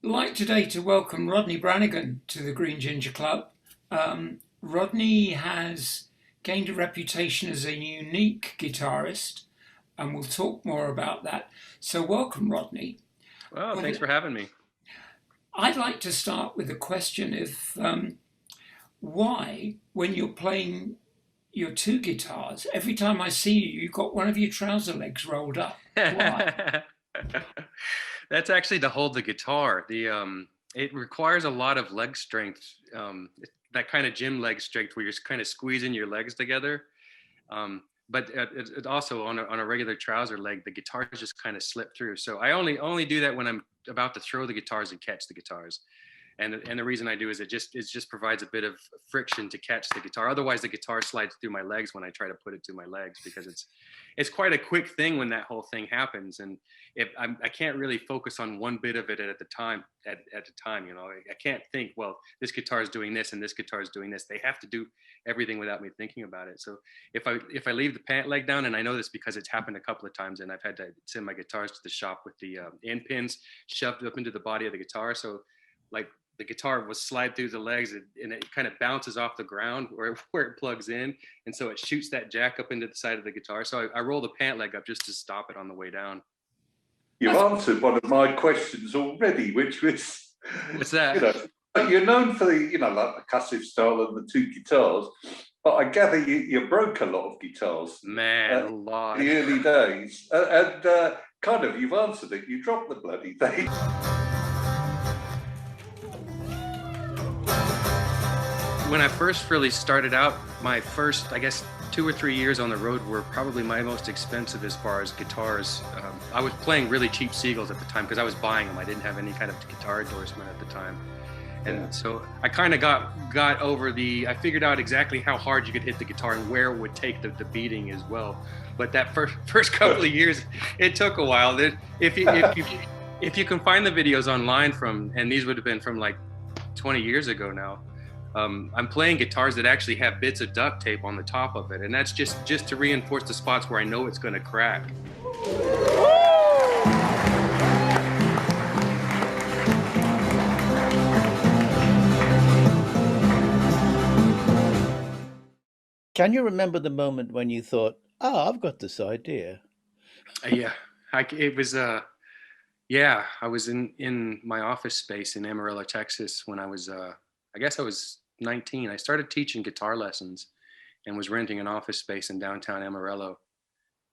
Like today to welcome Rodney Branigan to the Green Ginger Club. Rodney has gained a reputation as a unique guitarist, and we'll talk more about that. So, welcome, Rodney. Well, thanks Well, for having me. I'd like to start with a question: If why, when you're playing your two guitars, every time I see you, you've got one of your trouser legs rolled up. Why? That's actually to hold the guitar. It requires a lot of leg strength, that kind of gym leg strength where you're kind of squeezing your legs together. But it also on a regular trouser leg, the guitars just kind of slip through. So I only do that when I'm about to throw the guitars and catch the guitars. And the reason I do is it just provides a bit of friction to catch the guitar. Otherwise, the guitar slides through my legs when I try to put it to my legs, because it's quite a quick thing when that whole thing happens. And if I can't really focus on one bit of it at the time, I can't think, well, this guitar is doing this and this guitar is doing this. They have to do everything without me thinking about it. So if I leave the pant leg down, and I know this because it's happened a couple of times, and I've had to send my guitars to the shop with the end pins shoved up into the body of the guitar. So like the guitar will slide through the legs, and it kind of bounces off the ground where it plugs in. And so it shoots that jack up into the side of the guitar. So I roll the pant leg up just to stop it on the way down. You've That's answered one of my questions already, which was, What's you that? know, you're known for like the passive style and the two guitars, but I gather you broke a lot of guitars Man, a lot. in the early days, and kind of you've answered it. You dropped the bloody thing. When I first really started out, my first, I guess, 2 or 3 years on the road were probably my most expensive as far as guitars. I was playing really cheap Seagulls at the time because I was buying them. I didn't have any kind of guitar endorsement at the time. And so I kind of got over I figured out exactly how hard you could hit the guitar and where it would take the beating as well. But that first couple of years, it took a while. If you can find the videos online and these would have been from like 20 years ago now. I'm playing guitars that actually have bits of duct tape on the top of it, and that's just to reinforce the spots where I know it's going to crack. Can you remember the moment when you thought, "Ah, I've got this idea"? Yeah, it was yeah, I was in my office space in Amarillo, Texas when I guess I was 19. I started teaching guitar lessons and was renting an office space in downtown Amarillo.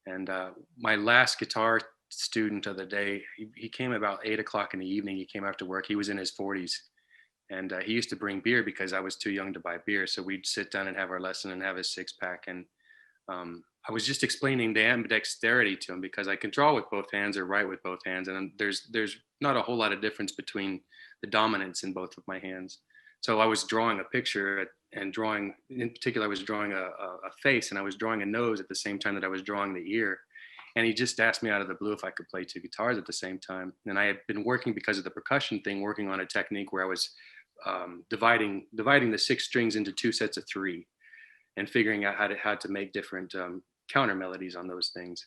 And my last guitar student of the day, he came about 8 o'clock in the evening. He came after work. He was in his 40s. And he used to bring beer because I was too young to buy beer. So we'd sit down and have our lesson and have his six pack. And I was just explaining the ambidexterity to him because I can draw with both hands or write with both hands. And there's not a whole lot of difference between the dominance in both of my hands. So I was drawing a picture and drawing, in particular, I was drawing a face, and I was drawing a nose at the same time that I was drawing the ear. And he just asked me out of the blue if I could play two guitars at the same time. And I had been working, because of the percussion thing, working on a technique where I was dividing the six strings into two sets of three, and figuring out how to make different counter melodies on those things.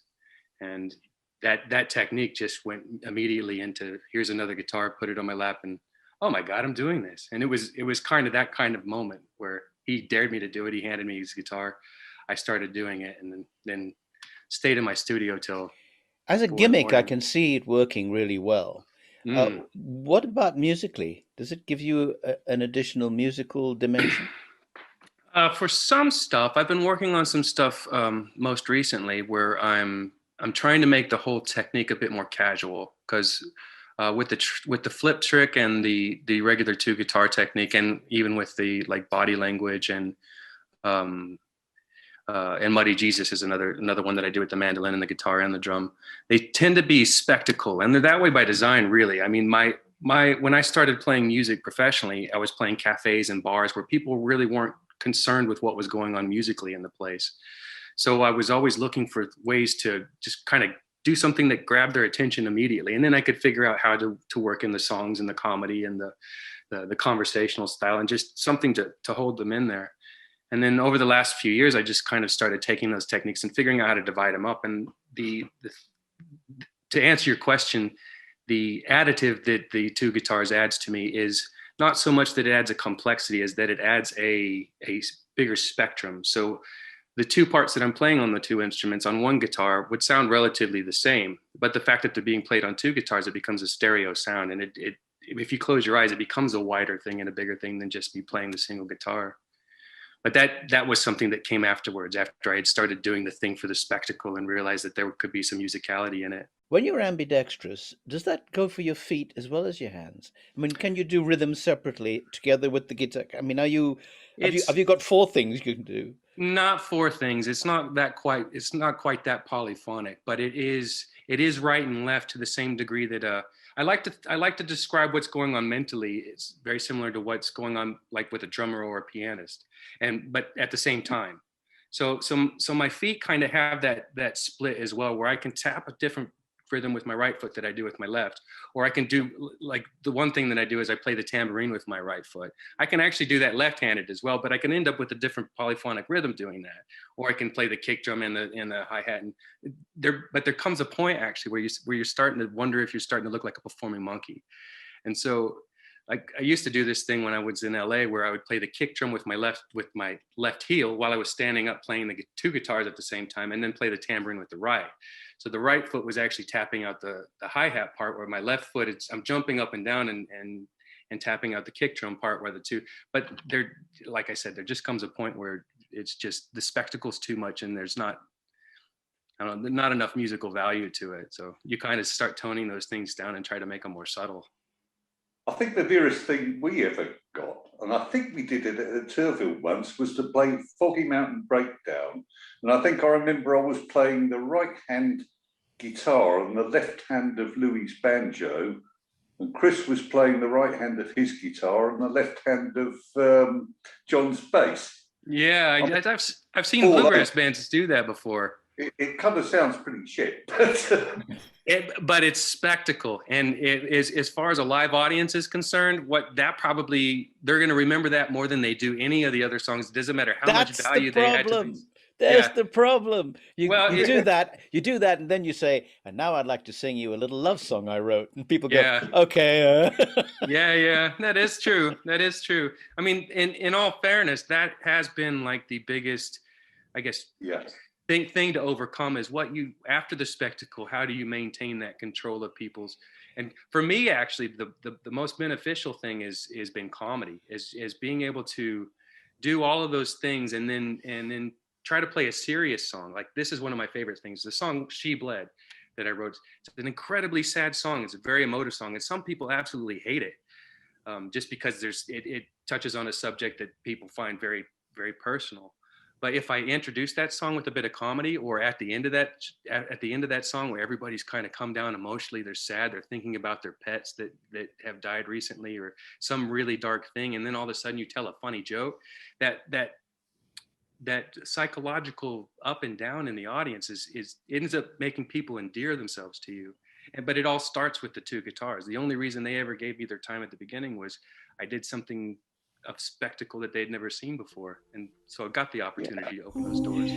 And that technique just went immediately into, here's another guitar, put it on my lap, and oh my God, I'm doing this. And it was kind of that kind of moment where he dared me to do it. He handed me his guitar. I started doing it, and then stayed in my studio till As a 4 in the gimmick, I morning. can see it working really well. Mm. What about musically? Does it give you an additional musical dimension? For some stuff, I've been working on some stuff most recently where I'm trying to make the whole technique a bit more casual, because with the flip trick and the regular two guitar technique, and even with the like body language um, and Muddy Jesus is another one that I do with the mandolin and the guitar and the drum. They tend to be spectacle, and they're that way by design, really. I mean, my when I started playing music professionally, I was playing cafes and bars where people really weren't concerned with what was going on musically in the place. So I was always looking for ways to just kind of do something that grabbed their attention immediately, and then I could figure out how to work in the songs and the comedy and the conversational style, and just something to hold them in there. And then over the last few years, I just kind of started taking those techniques and figuring out how to divide them up. And to answer your question, the additive that the two guitars adds to me is not so much that it adds a complexity as that it adds a bigger spectrum. So the two parts that I'm playing on the two instruments on one guitar would sound relatively the same, but the fact that they're being played on two guitars, it becomes a stereo sound. And it if you close your eyes, it becomes a wider thing and a bigger thing than just me playing the single guitar. But that was something that came afterwards, after I had started doing the thing for the spectacle and realized that there could be some musicality in it. When you're ambidextrous, does that go for your feet as well as your hands? I mean, can you do rhythm separately together with the guitar? I mean, have you got four things you can do? Not four things. It's not quite that polyphonic, but it is right and left to the same degree that I like to describe what's going on mentally. It's very similar to what's going on like with a drummer or a pianist, but at the same time. So my feet kind of have that split as well, where I can tap a different rhythm with my right foot that I do with my left, or I can do, like, the one thing that I do is I play the tambourine with my right foot. I can actually do that left-handed as well, but I can end up with a different polyphonic rhythm doing that. Or I can play the kick drum and the hi-hat. And there comes a point actually where you're starting to wonder if you're starting to look like a performing monkey. And so, like, I used to do this thing when I was in LA where I would play the kick drum with my left heel while I was standing up playing the two guitars at the same time, and then play the tambourine with the right. So the right foot was actually tapping out the hi-hat part, where my left foot, I'm jumping up and down and tapping out the kick drum part, where the two, but there, like I said, there just comes a point where it's just, the spectacle's too much and there's not enough musical value to it. So you kind of start toning those things down and try to make them more subtle. I think the nearest thing we ever got, and I think we did it at Turville once, was to play Foggy Mountain Breakdown. And I think I remember I was playing the right hand guitar and the left hand of Louis' banjo, and Chris was playing the right hand of his guitar and the left hand of John's bass. Yeah, I've seen bluegrass bands do that before. It kind of sounds pretty shit, but it's spectacle, and it is, as far as a live audience is concerned, they're going to remember that more than they do any of the other songs. It doesn't matter how much value they had to. There's the problem. You do that, and then you say, and now I'd like to sing you a little love song I wrote, and people go, okay. Yeah, that is true. I mean, in all fairness, that has been like the biggest, I guess, thing to overcome is after the spectacle, how do you maintain that control of people's, and for me, actually, the most beneficial thing is been comedy, is being able to do all of those things and then try to play a serious song. Like, this is one of my favorite things, the song She Bled that I wrote. It's an incredibly sad song. It's a very emotive song, and some people absolutely hate it, just because it touches on a subject that people find very, very personal. But if I introduce that song with a bit of comedy, or at the end of that song where everybody's kind of come down emotionally, they're sad, they're thinking about their pets that have died recently, or some really dark thing, and then all of a sudden you tell a funny joke, that psychological up and down in the audience ends up making people endear themselves to you. But it all starts with the two guitars. The only reason they ever gave me their time at the beginning was I did something of spectacle that they'd never seen before, and so I got the opportunity to open those doors.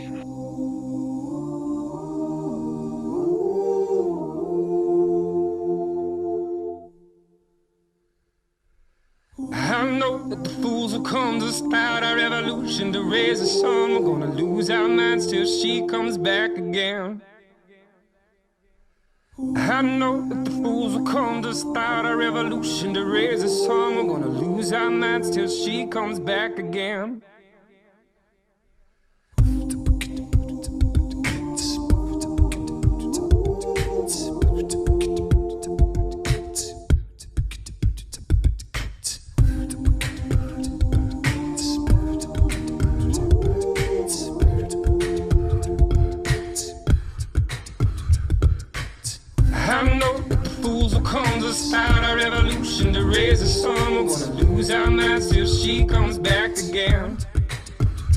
I know that the fools will come to start our revolution, to raise the sun. We're gonna lose our minds till she comes back again. I know that the fools will come to start a revolution, to raise a song. We're gonna lose our minds till she comes back again. I know that the fools will come to start a revolution, to raise a song. We're gonna lose our minds till she comes back again.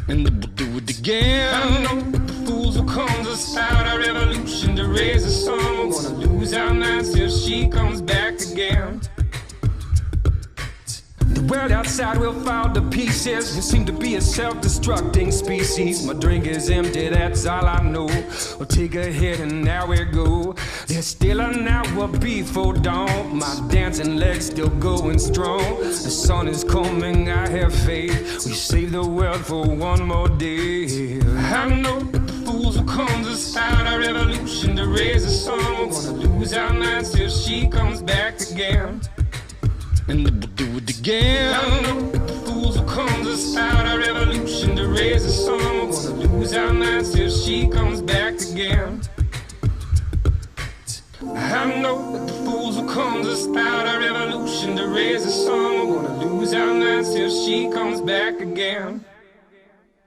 And we'll do it again. I know that the fools will come to start a revolution, to raise a song. We're gonna lose our minds till she comes back again. world outside will fall to pieces. You seem to be a self-destructing species. My drink is empty, that's all I know. Well, take a hit and now we go. There's still an hour before dawn. My dancing legs still going strong. The sun is coming, I have faith. We save the world for one more day. I know that the fools will come to start a revolution to raise the sun. We're gonna lose our minds till she comes back again. And we'll do it again. I know that the fools will come to start a revolution to raise the sun. We're gonna lose our minds till she comes back again. I know that the fools will come to start a revolution to raise the sun. We're gonna lose our minds till she comes back again.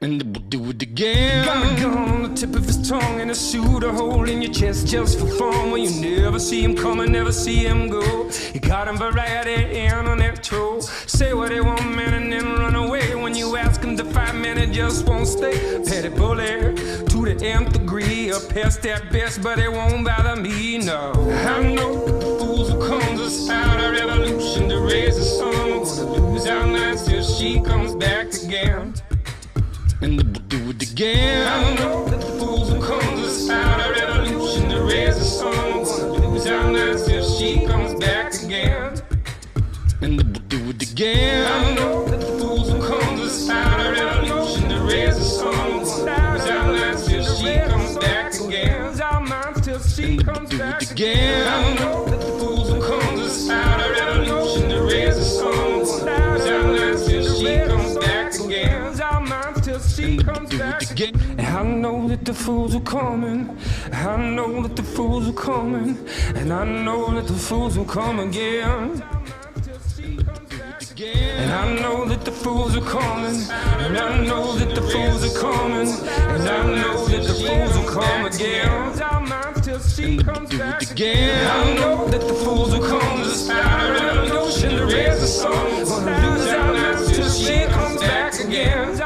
And we'll do it again. Got a gun on the tip of his tongue and a shoot a hole in your chest just for fun. When you never see him coming, never see him go. You got him variety in on that toe. Say what they want, man, and then run away. When you ask him to fight, man, it just won't stay. Petty bully to the nth degree. A pest at best, but it won't bother me, no. I know that the fools will come to start a revolution to raise the sun. We're gonna lose our minds till she comes back again. And we'll do it again. I know that the fools will come to start a revolution to raise the sun. We're gonna lose our minds till she comes back again. And we'll do it again. I know that the fools will come to start a revolution to raise the sun. We're gonna lose our minds till she comes back again. I know that the fools will come to start a revolution to raise the sun. We're gonna lose our minds till she comes back again. She comes back again. I know that the fools are coming. I know that the fools are coming. And I know that the fools will come again. And I know that the fools are coming. And I know that the fools are coming. And I know that the fools will come again. She comes back again. I know that the fools will come to start a revolution to raise the sun. Gonna lose our minds till she comes back again.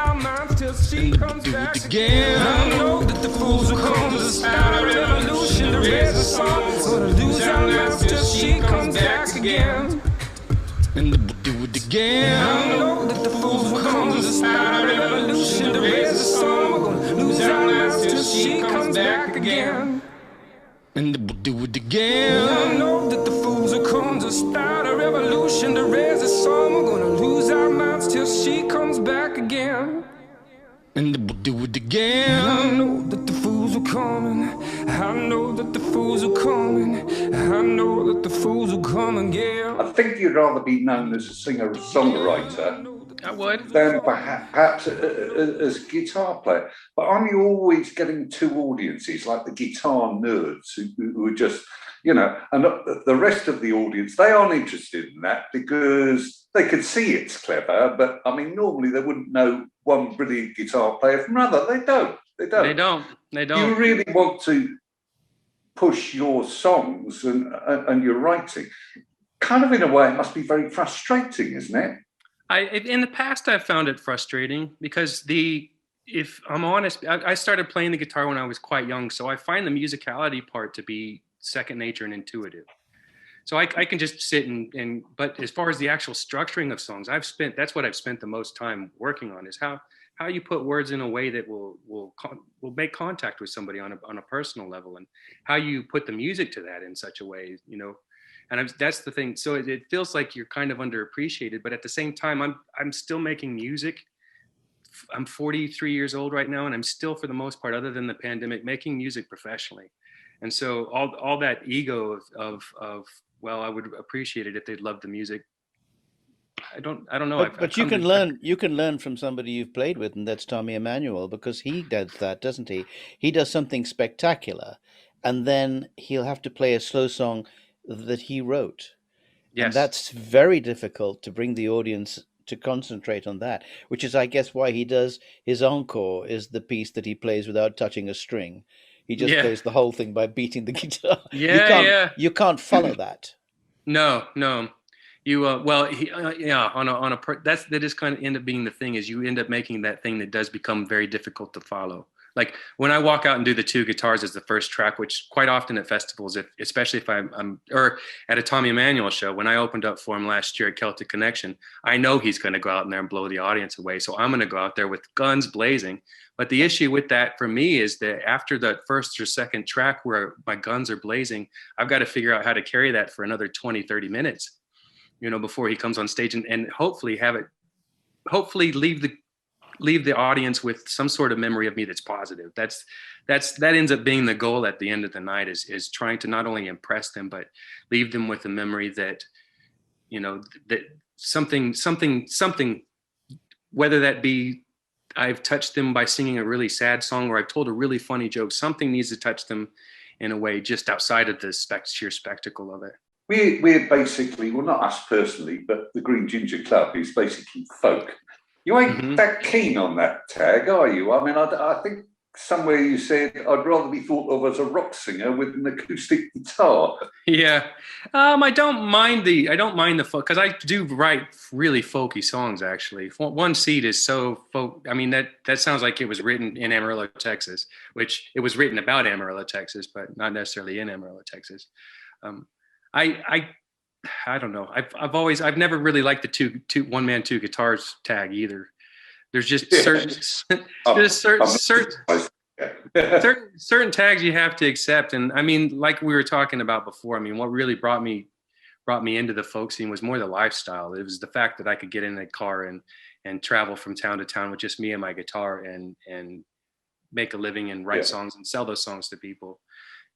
She comes back again. I know that the fools will come to start a revolution to raise the sun. Gonna lose our minds till she comes back again. And we'll do it again. I know that the fools will come to start a revolution to raise the sun. We're gonna lose our minds till she comes back again. And we'll do it again. I know that the fools will come to start a revolution to raise the sun. We're gonna lose our minds till she comes back again. And we'll do it again. I know that the fools are coming. I know that the fools are coming. I know that the fools will come again. I think you'd rather be known as a singer-songwriter I would. than perhaps as a guitar player. But aren't you always getting two audiences, like the guitar nerds who are just, you know, and the rest of the audience, they aren't interested in that because they can see it's clever, but I mean, normally they wouldn't know one brilliant guitar player from another. They don't. You really want to push your songs and your writing. Kind of in a way, it must be very frustrating, isn't it? In the past, I've found it frustrating because if I'm honest, I started playing the guitar when I was quite young, so I find the musicality part to be second nature and intuitive. So I can just sit but as far as the actual structuring of songs, that's what I've spent the most time working on, is how you put words in a way that will make contact with somebody on a personal level, and how you put the music to that in such a way, you know. And that's the thing. So it feels like you're kind of underappreciated, but at the same time, I'm still making music. I'm 43 years old right now, and I'm still, for the most part, other than the pandemic, making music professionally. And so all that ego of well, I would appreciate it if they'd love the music. I don't know. But you can learn from somebody you've played with, and that's Tommy Emmanuel, because he does that, doesn't he? He does something spectacular, and then he'll have to play a slow song that he wrote. Yes. And that's very difficult to bring the audience to concentrate on that, which is, I guess, why he does his encore is the piece that he plays without touching a string. He just plays the whole thing by beating the guitar. You can't follow that. No. You that is kind of end up being the thing, is you end up making that thing that does become very difficult to follow. like when I walk out and do the two guitars as the first track, which quite often at festivals, especially if I'm or at a Tommy Emmanuel show, when I opened up for him last year at Celtic Connection, I know he's going to go out in there and blow the audience away. So I'm going to go out there with guns blazing. But the issue with that for me is that after the first or second track where my guns are blazing, I've got to figure out how to carry that for another 20, 30 minutes, before he comes on stage and hopefully leave the audience with some sort of memory of me that's positive. That ends up being the goal at the end of the night, is trying to not only impress them, but leave them with a memory that, that something, whether that be I've touched them by singing a really sad song or I've told a really funny joke, something needs to touch them in a way just outside of the sheer spectacle of it. We're basically, well, not us personally, but the Green Ginger Club is basically folk. You ain't that keen on that tag, are you? I mean, I think somewhere you said I'd rather be thought of as a rock singer with an acoustic guitar. Yeah, I don't mind the folk, because I do write really folky songs. Actually, One Seat is so folk. I mean, that sounds like it was written in Amarillo, Texas, which it was written about Amarillo, Texas, but not necessarily in Amarillo, Texas. I don't know. I've never really liked the two one man two guitars tag either. There's just certain tags you have to accept. And I mean, like we were talking about before, I mean, what really brought me into the folk scene was more the lifestyle. It was the fact that I could get in a car and travel from town to town with just me and my guitar and make a living and write songs and sell those songs to people.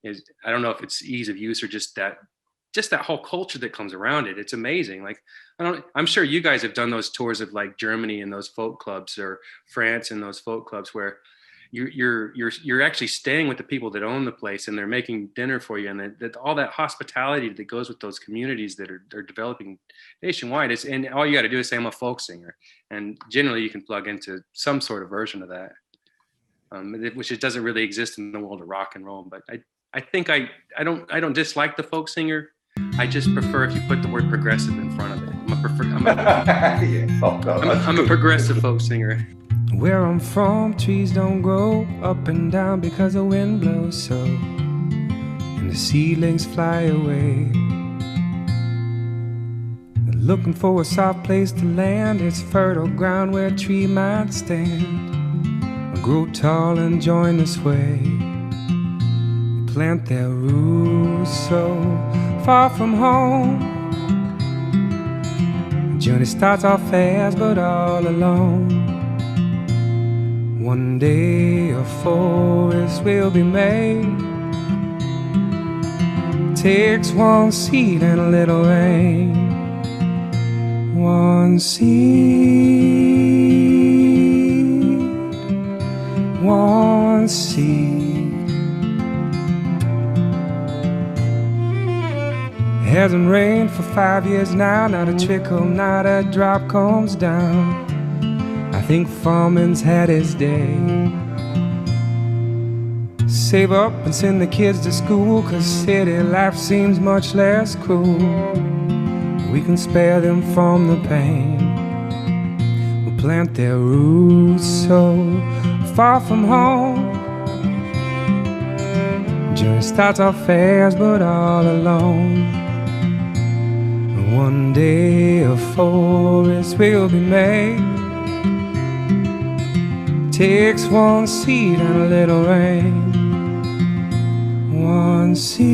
I don't know if it's ease of use or just that whole culture that comes around it. It's amazing. Like, I'm sure you guys have done those tours of like Germany and those folk clubs, or France and those folk clubs, where you're actually staying with the people that own the place and they're making dinner for you, and that all that hospitality that goes with those communities that are developing nationwide. And all you got to do is say, I'm a folk singer, and generally you can plug into some sort of version of that, which it doesn't really exist in the world of rock and roll. But I think I don't dislike the folk singer. I just prefer if you put the word progressive in front of it. I'm a progressive folk singer. Where I'm from, trees don't grow up and down because the wind blows so, and the seedlings fly away. Looking for a soft place to land, it's fertile ground where a tree might stand, grow tall and join the sway. Plant their roots so far from home. The journey starts off fast but all alone. One day a forest will be made. Takes one seed and a little rain. One seed, one seed. Hasn't rained for 5 years now, not a trickle, not a drop comes down. I think farming's had its day. Save up and send the kids to school, 'cause city life seems much less cruel. We can spare them from the pain. We'll plant their roots so far from home. Journey starts off fast but all alone. One day a forest will be made. Takes one seed and a little rain. One seed,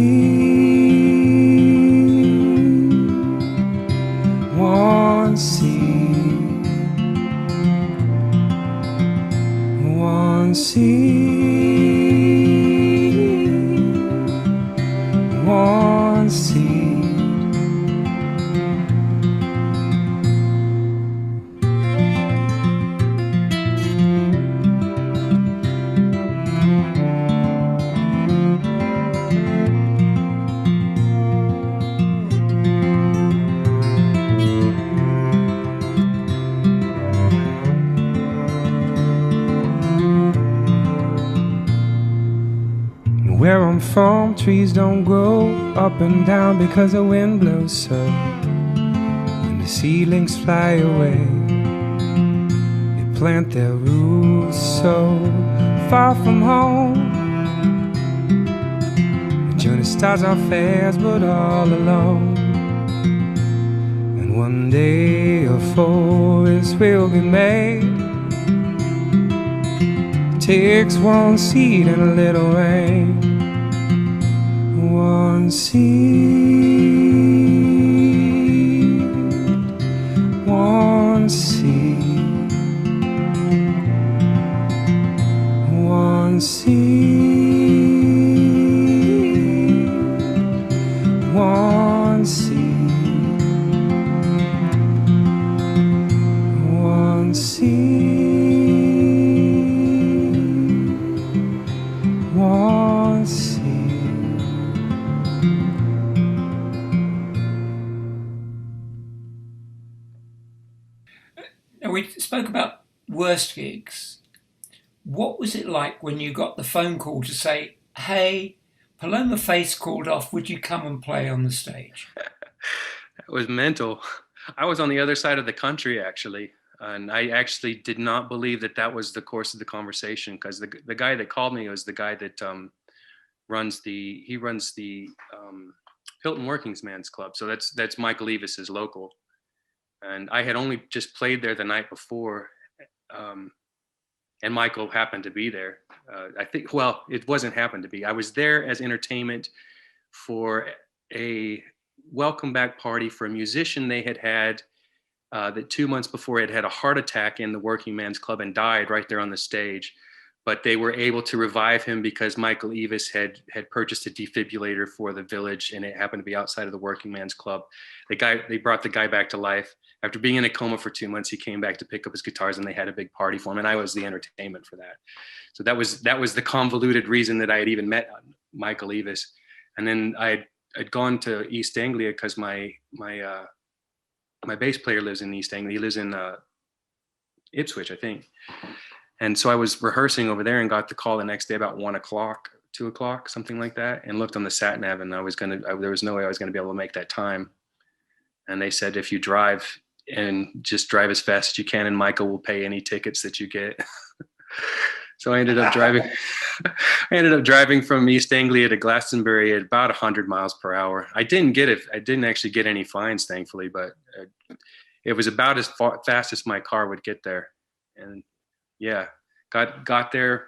one seed, one seed, one seed. Where I'm from, trees don't grow up and down because the wind blows so, and the seedlings fly away. They plant their roots so far from home. The journey starts off fast, but all alone. And one day a forest will be made. Takes one seed and a little rain. One seed, one seed, one seed, one seed, one seed, one seed. Now, we spoke about worst gigs. What was it like when you got the phone call to say, hey, Paloma Faith called off, would you come and play on the stage? It was mental. I was on the other side of the country, actually. And I actually did not believe that that was the course of the conversation, because the guy that called me was the guy that runs the Hilton Workingman's Club. So that's Michael Eavis's local. And I had only just played there the night before. And Michael happened to be there. I think, well, it wasn't happened to be. I was there as entertainment for a welcome back party for a musician they had that 2 months before had a heart attack in the Working Man's Club and died right there on the stage. But they were able to revive him because Michael Eavis had purchased a defibrillator for the village, and it happened to be outside of the Working Man's Club. They brought the guy back to life. After being in a coma for 2 months, he came back to pick up his guitars, and they had a big party for him. And I was the entertainment for that. So that was the convoluted reason that I had even met Michael Eavis. And then I'd gone to East Anglia because my bass player lives in East Anglia. He lives in Ipswich, I think. And so I was rehearsing over there and got the call the next day about 1 o'clock, 2 o'clock, something like that, and looked on the sat nav, and there was no way I was gonna be able to make that time. And they said, if you drive, and just drive as fast as you can, and Michael will pay any tickets that you get. So I ended up driving from East Anglia to Glastonbury at about 100 miles per hour. I didn't actually get any fines, thankfully, but it was about as fast as my car would get there. And yeah, got there,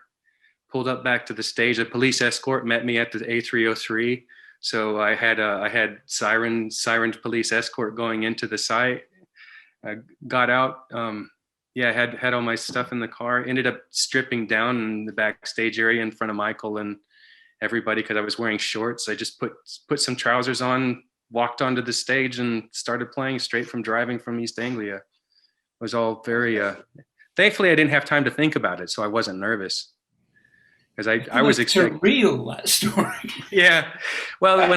pulled up back to the stage. A police escort met me at the A303. So I had sirened police escort going into the site. I got out, had all my stuff in the car, ended up stripping down in the backstage area in front of Michael and everybody because I was wearing shorts. I just put some trousers on, walked onto the stage and started playing straight from driving from East Anglia. It was all very, thankfully I didn't have time to think about it, so I wasn't nervous. Because I was expecting real, that story. Yeah, well,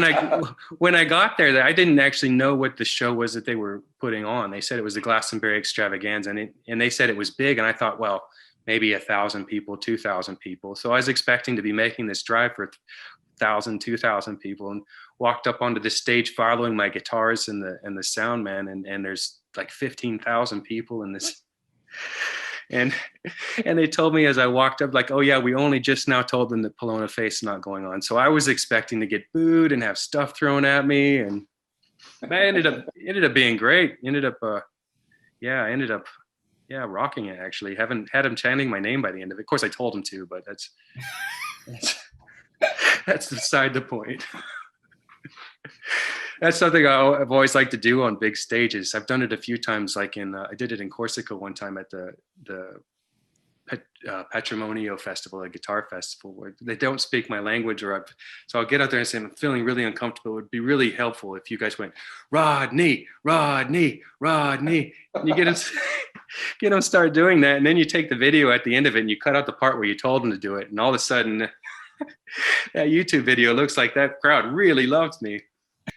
when I got there, I didn't actually know what the show was that they were putting on. They said it was the Glastonbury Extravaganza, and they said it was big. And I thought, well, maybe 1,000 people, 2,000 people. So I was expecting to be making this drive for 1,000, 2,000 people, and walked up onto the stage following my guitars and the sound man, and there's like 15,000 people in this. And they told me as I walked up, like, oh yeah, we only just now told them that Paloma Faith is not going on. So I was expecting to get booed and have stuff thrown at me, and that ended up being great. Ended up rocking it. Actually, haven't had him chanting my name by the end of it. Of course, I told him to, but that's beside the point. That's something I've always liked to do on big stages. I've done it a few times, like I did it in Corsica one time at the Patrimonio Festival, a guitar festival, where they don't speak my language, so I'll get out there and say, I'm feeling really uncomfortable. It would be really helpful if you guys went, Rodney, Rodney, Rodney. And you get them start doing that, and then you take the video at the end of it and you cut out the part where you told them to do it, and all of a sudden that YouTube video looks like that crowd really loves me.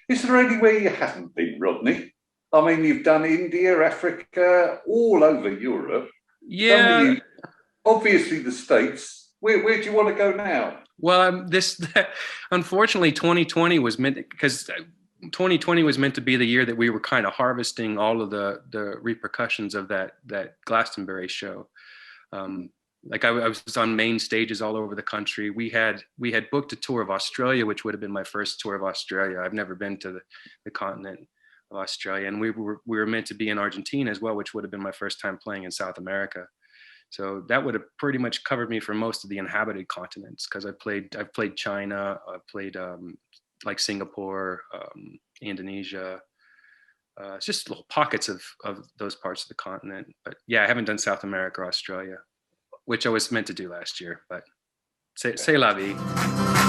Is there anywhere you haven't been, Rodney? I mean, you've done India, Africa, all over Europe. Yeah. Obviously the States. Where do you want to go now? Well, unfortunately, 2020 was meant to be the year that we were kind of harvesting all of the repercussions of that Glastonbury show. like I was on main stages all over the country. We had booked a tour of Australia, which would have been my first tour of Australia. I've never been to the continent of Australia, and we were meant to be in Argentina as well, which would have been my first time playing in South America. So that would have pretty much covered me for most of the inhabited continents, because I've played China, I've played like Singapore, Indonesia. It's just little pockets of those parts of the continent. But yeah, I haven't done South America or Australia, which I was meant to do last year, but c'est la vie.